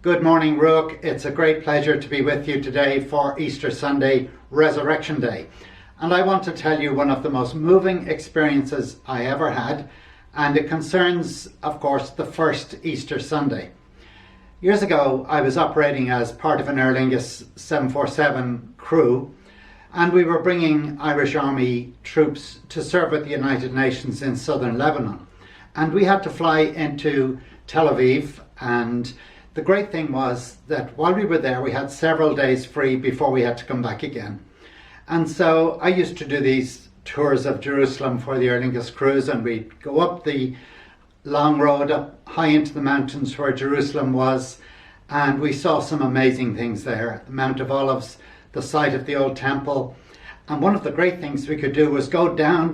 Good morning, Ruach. It's a great pleasure to be with you today for Easter Sunday, Resurrection Day. And I want to tell you one of the most moving experiences I ever had, and it concerns, of course, the first Easter Sunday. Years ago, I was operating as part of an Aer Lingus 747 crew, and we were bringing Irish Army troops to serve at the United Nations in southern Lebanon. And we had to fly into Tel Aviv, and the great thing was that while we were there, we had several days free before we had to come back again. And so I used to do these tours of Jerusalem for the Aer Lingus crews, and we'd go up the long road up high into the mountains where Jerusalem was, and we saw some amazing things there. The Mount of Olives, the site of the old temple. And one of the great things we could do was go down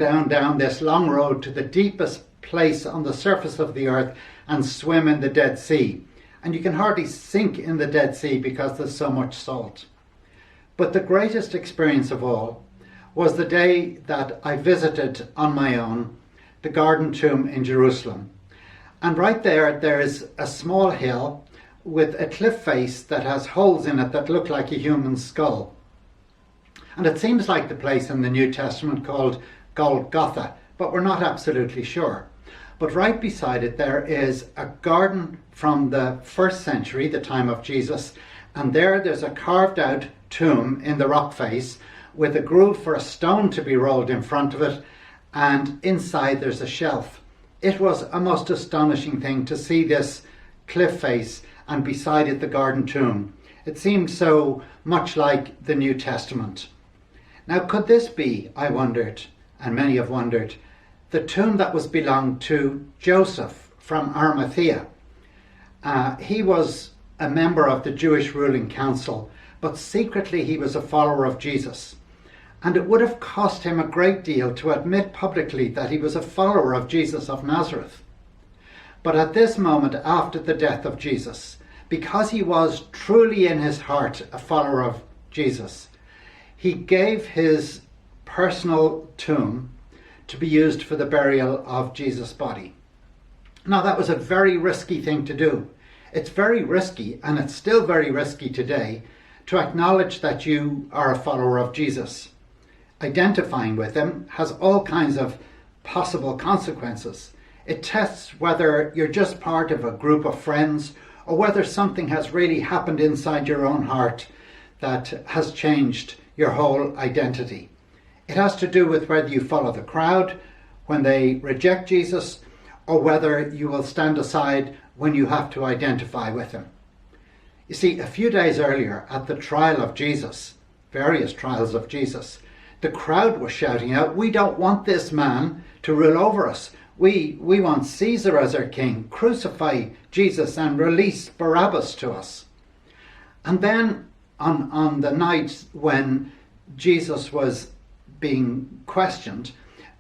this long road to the deepest place on the surface of the earth and swim in the Dead Sea. And you can hardly sink in the Dead Sea because there's so much salt. But the greatest experience of all was the day that I visited on my own the Garden Tomb in Jerusalem. And right there is a small hill with a cliff face that has holes in it that look like a human skull. And it seems like the place in the New Testament called Golgotha, but we're not absolutely sure. But right beside it there is a garden from the 1st century, the time of Jesus, and there's a carved out tomb in the rock face with a groove for a stone to be rolled in front of it, and inside there's a shelf. It was a most astonishing thing to see this cliff face and beside it the garden tomb. It seemed so much like the New Testament. Now, could this be, I wondered, and many have wondered, the tomb that was belonged to Joseph from Arimathea? He was a member of the Jewish ruling council, but secretly he was a follower of Jesus. And it would have cost him a great deal to admit publicly that he was a follower of Jesus of Nazareth. But at this moment, after the death of Jesus, because he was truly in his heart a follower of Jesus, he gave his personal tomb to be used for the burial of Jesus' body. Now, that was a very risky thing to do. It's very risky, and it's still very risky today, to acknowledge that you are a follower of Jesus. Identifying with him has all kinds of possible consequences. It tests whether you're just part of a group of friends or whether something has really happened inside your own heart that has changed your whole identity. It has to do with whether you follow the crowd when they reject Jesus or whether you will stand aside when you have to identify with him. You see, a few days earlier at the trial of Jesus, various trials of Jesus, the crowd was shouting out, "We don't want this man to rule over us. We want Caesar as our king. Crucify Jesus and release Barabbas to us." And then on the night when Jesus was being questioned,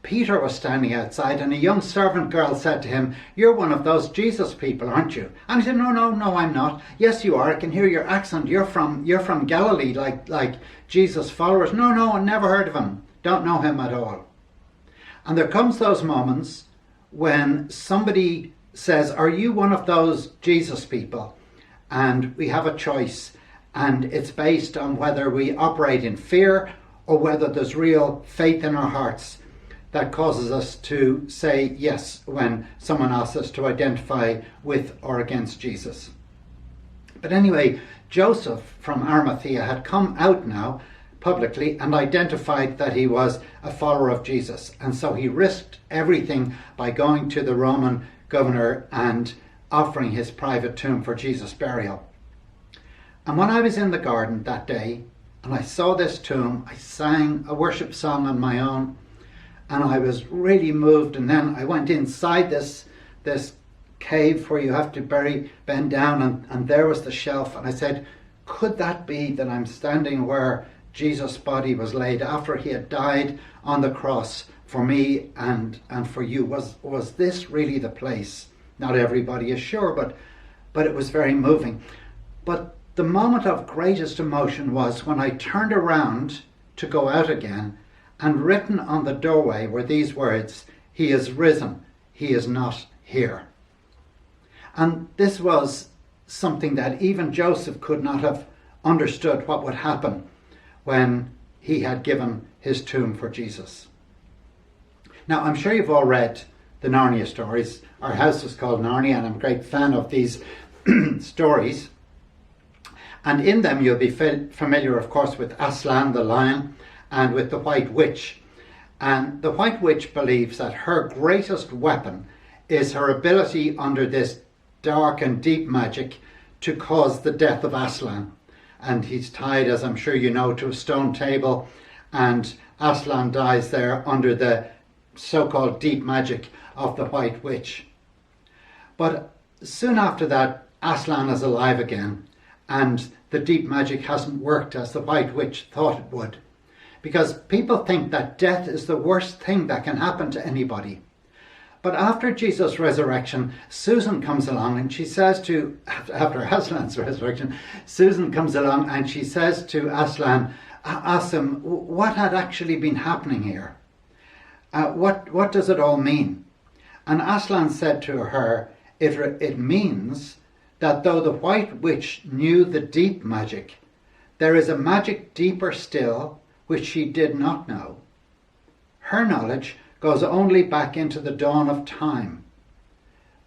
Peter was standing outside and a young servant girl said to him, "You're one of those Jesus people, aren't you?" And he said, No, I'm not." "Yes, you are. I can hear your accent. You're from Galilee, like Jesus' followers." No, I never heard of him. Don't know him at all." And there comes those moments when somebody says, "Are you one of those Jesus people?" And we have a choice, and it's based on whether we operate in fear or whether there's real faith in our hearts that causes us to say yes when someone asks us to identify with or against Jesus. But anyway, Joseph from Arimathea had come out now publicly and identified that he was a follower of Jesus. And so he risked everything by going to the Roman governor and offering his private tomb for Jesus' burial. And when I was in the garden that day and I saw this tomb, I sang a worship song on my own, and I was really moved. And then I went inside this cave where you have to bend down, and there was the shelf. And I said, could that be that I'm standing where Jesus' body was laid after he had died on the cross for me and for you? Was this really the place? Not everybody is sure, but it was very moving. But the moment of greatest emotion was when I turned around to go out again, and written on the doorway were these words, "He is risen, he is not here." And this was something that even Joseph could not have understood what would happen when he had given his tomb for Jesus. Now, I'm sure you've all read the Narnia stories. Our house was called Narnia, and I'm a great fan of these stories. And in them you'll be familiar, of course, with Aslan the lion and with the White Witch. And the White Witch believes that her greatest weapon is her ability under this dark and deep magic to cause the death of Aslan. And he's tied, as I'm sure you know, to a stone table, and Aslan dies there under the so-called deep magic of the White Witch. But soon after that, Aslan is alive again, and the deep magic hasn't worked as the White Witch thought it would. Because people think that death is the worst thing that can happen to anybody. But after Jesus' resurrection, Susan comes along and she says to, after Aslan's resurrection, Susan comes along and she says to Aslan, asks him, what had actually been happening here? What does it all mean? And Aslan said to her, it means that though the White Witch knew the deep magic, there is a magic deeper still which she did not know. Her knowledge goes only back into the dawn of time.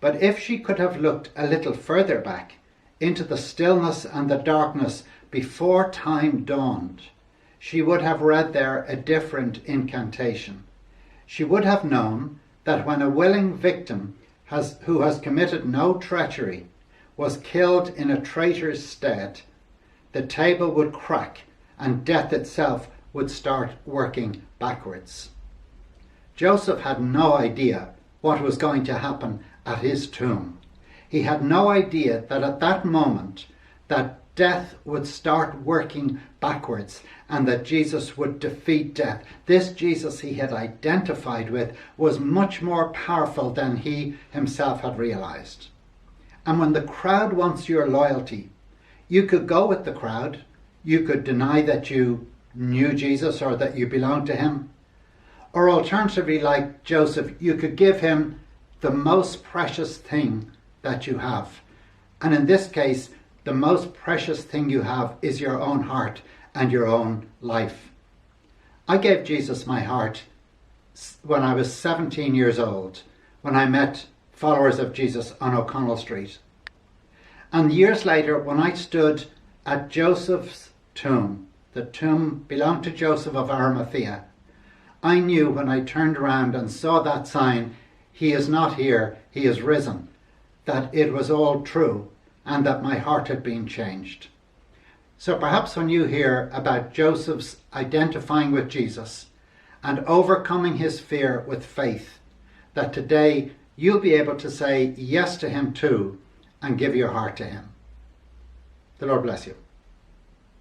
But if she could have looked a little further back into the stillness and the darkness before time dawned, she would have read there a different incantation. She would have known that when a willing victim who has committed no treachery was killed in a traitor's stead, the table would crack and death itself would start working backwards. Joseph had no idea what was going to happen at his tomb. He had no idea that at that moment that death would start working backwards and that Jesus would defeat death. This Jesus he had identified with was much more powerful than he himself had realized. And when the crowd wants your loyalty, you could go with the crowd, you could deny that you knew Jesus or that you belonged to him, or alternatively, like Joseph, you could give him the most precious thing that you have. And in this case, the most precious thing you have is your own heart and your own life. I gave Jesus my heart when I was 17 years old, when I met followers of Jesus on O'Connell Street. And years later, when I stood at Joseph's tomb, the tomb belonged to Joseph of Arimathea, I knew when I turned around and saw that sign, "He is not here, he is risen," that it was all true and that my heart had been changed. So perhaps when you hear about Joseph's identifying with Jesus and overcoming his fear with faith, that today you'll be able to say yes to him too and give your heart to him. The Lord bless you.